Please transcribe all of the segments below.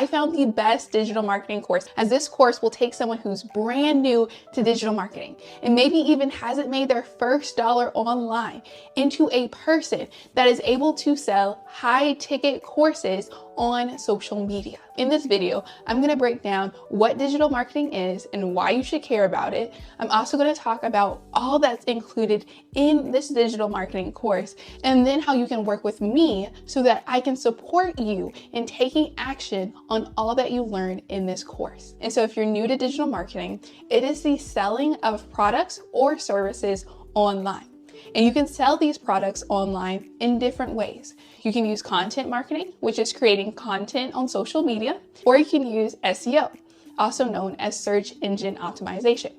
I found the best digital marketing course, as this course will take someone who's brand new to digital marketing and maybe even hasn't made their first dollar online into a person that is able to sell high ticket courses on social media. In this video, I'm going to break down what digital marketing is and why you should care about it. I'm also going to talk about all that's included in this digital marketing course, and then how you can work with me so that I can support you in taking action on all that you learn in this course. And so if you're new to digital marketing, it is the selling of products or services online. And you can sell these products online in different ways. You can use content marketing, which is creating content on social media, or you can use SEO, also known as search engine optimization.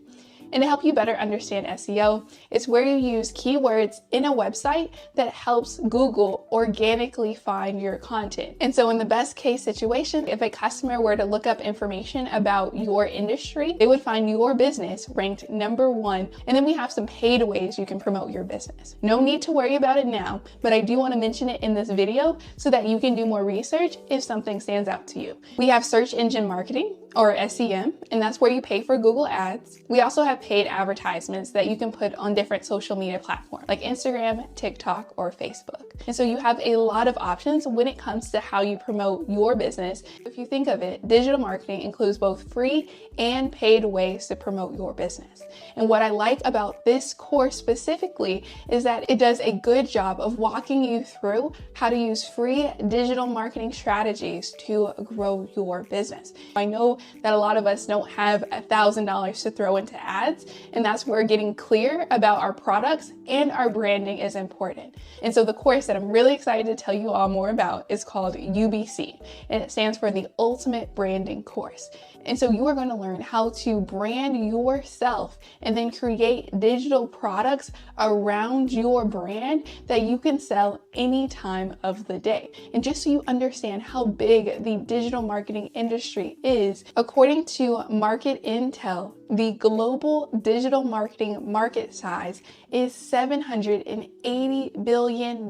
And to help you better understand SEO, it's where you use keywords in a website that helps Google organically find your content. And so in the best case situation, if a customer were to look up information about your industry, they would find your business ranked #1. And then we have some paid ways you can promote your business. No need to worry about it now, but I do want to mention it in this video so that you can do more research if something stands out to you. We have search engine marketing, or SEM, and that's where you pay for Google ads. We also have paid advertisements that you can put on different social media platforms like Instagram, TikTok, or Facebook. And so you have a lot of options when it comes to how you promote your business. If you think of it, digital marketing includes both free and paid ways to promote your business. And what I like about this course specifically is that it does a good job of walking you through how to use free digital marketing strategies to grow your business. I know that a lot of us don't have $1,000 to throw into ads, and that's where getting clear about our products and our branding is important. And so the course that I'm really excited to tell you all more about is called UBC, and it stands for the Ultimate Branding Course. And so you are going to learn how to brand yourself and then create digital products around your brand that you can sell any time of the day. And just so you understand how big the digital marketing industry is, according to Market Intel, the global digital marketing market size is $780 billion.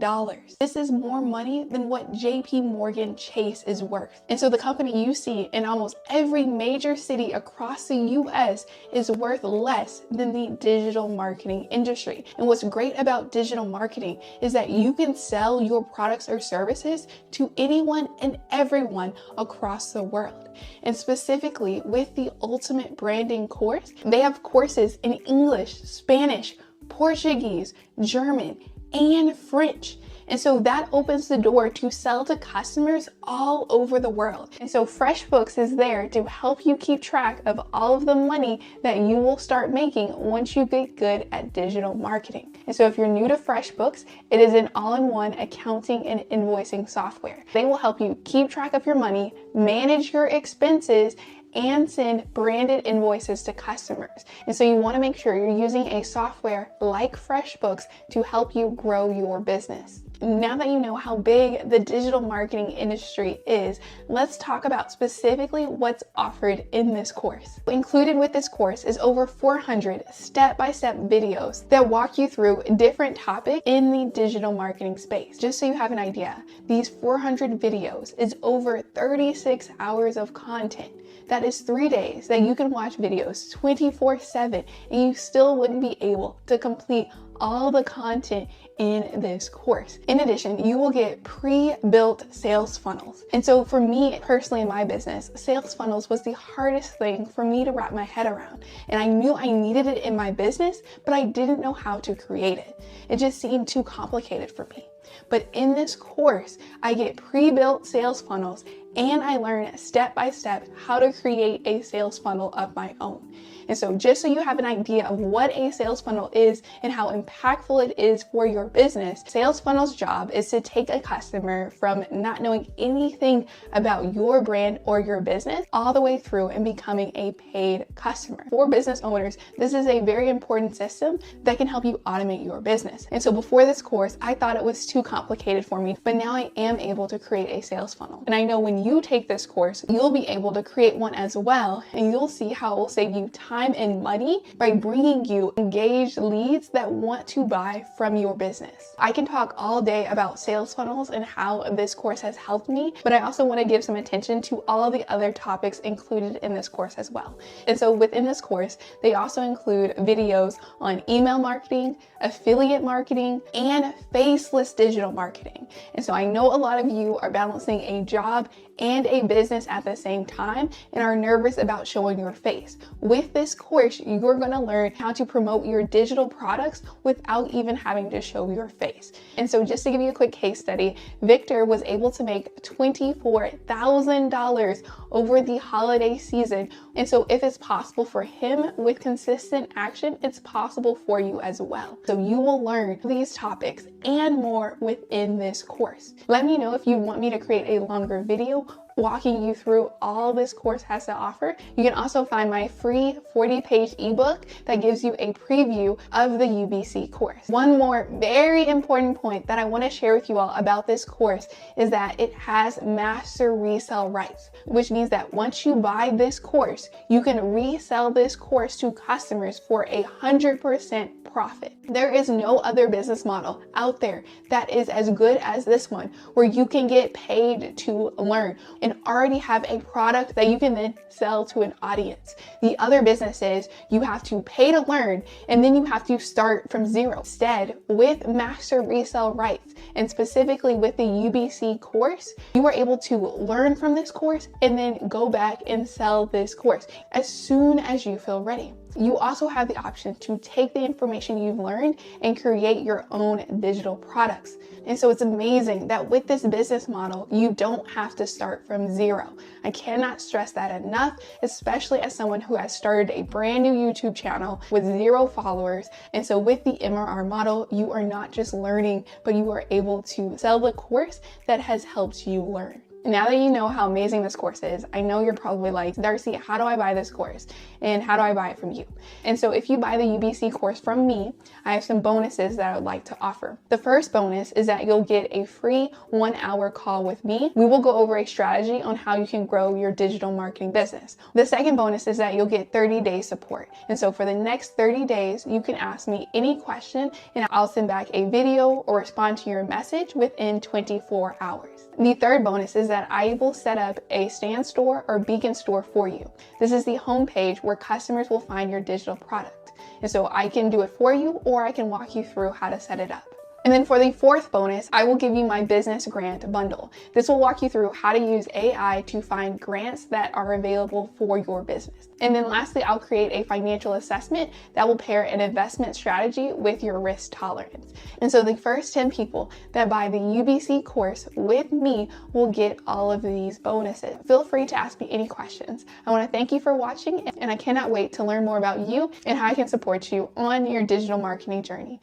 This is more money than what JP Morgan Chase is worth. And so the company you see in almost every major city across the US is worth less than the digital marketing industry. And what's great about digital marketing is that you can sell your products or services to anyone and everyone across the world. And specifically with the Ultimate Branding course, they have courses in English, Spanish, Portuguese, German, and French. And so that opens the door to sell to customers all over the world. And so FreshBooks is there to help you keep track of all of the money that you will start making once you get good at digital marketing. And so if you're new to FreshBooks, it is an all-in-one accounting and invoicing software. They will help you keep track of your money, manage your expenses, and send branded invoices to customers. And so you want to make sure you're using a software like FreshBooks to help you grow your business. Now that you know how big the digital marketing industry is, let's talk about specifically what's offered in this course. Included with this course is over 400 step-by-step videos that walk you through different topics in the digital marketing space. Just so you have an idea, these 400 videos is over 36 hours of content. That is 3 days that you can watch videos 24/7, and you still wouldn't be able to complete all the content in this course. In addition, you will get pre-built sales funnels. And so for me personally in my business, sales funnels was the hardest thing for me to wrap my head around. And I knew I needed it in my business, but I didn't know how to create it. It just seemed too complicated for me. But in this course, I get pre-built sales funnels, and I learn step by step how to create a sales funnel of my own. And so just so you have an idea of what a sales funnel is and how impactful it is for your business, sales funnel's job is to take a customer from not knowing anything about your brand or your business all the way through and becoming a paid customer. For business owners, this is a very important system that can help you automate your business. And so before this course, I thought it was too complicated for me, but now I am able to create a sales funnel. And I know when when you take this course, you'll be able to create one as well, and you'll see how it will save you time and money by bringing you engaged leads that want to buy from your business. I can talk all day about sales funnels and how this course has helped me, but I also want to give some attention to all of the other topics included in this course as well. And so within this course, they also include videos on email marketing, affiliate marketing, and faceless digital marketing. And so I know a lot of you are balancing a job and a business at the same time and are nervous about showing your face. With this course, you're going to learn how to promote your digital products without even having to show your face. And so just to give you a quick case study, Victor was able to make $24,000 over the holiday season. And so if it's possible for him with consistent action, it's possible for you as well. So you will learn these topics and more within this course. Let me know if you want me to create a longer video walking you through all this course has to offer. You can also find my free 40-page ebook that gives you a preview of the UBC course. One more very important point that I want to share with you all about this course is that it has master resell rights, which means that once you buy this course, you can resell this course to customers for 100% profit. There is no other business model out there that is as good as this one, where you can get paid to learn and already have a product that you can then sell to an audience. The other businesses, you have to pay to learn and then you have to start from zero. Instead, with master resell rights and specifically with the UBC course, you are able to learn from this course and then go back and sell this course as soon as you feel ready. You also have the option to take the information you've learned and create your own digital products. And so it's amazing that with this business model, you don't have to start from zero. I cannot stress that enough, especially as someone who has started a brand new YouTube channel with 0 followers. And so with the MRR model, you are not just learning, but you are able to sell the course that has helped you learn. Now that you know how amazing this course is, I know you're probably like, Darcy, how do I buy this course? And how do I buy it from you? And so if you buy the UBC course from me, I have some bonuses that I would like to offer. The first bonus is that you'll get a free 1-hour call with me. We will go over a strategy on how you can grow your digital marketing business. The second bonus is that you'll get 30-day support. And so for the next 30 days, you can ask me any question and I'll send back a video or respond to your message within 24 hours. The third bonus is that I will set up a stand store or beacon store for you. This is the homepage where customers will find your digital product. And so I can do it for you, or I can walk you through how to set it up. And then for the fourth bonus, I will give you my business grant bundle. This will walk you through how to use AI to find grants that are available for your business. And then lastly, I'll create a financial assessment that will pair an investment strategy with your risk tolerance. And so the first 10 people that buy the UBC course with me will get all of these bonuses. Feel free to ask me any questions. I want to thank you for watching, and I cannot wait to learn more about you and how I can support you on your digital marketing journey.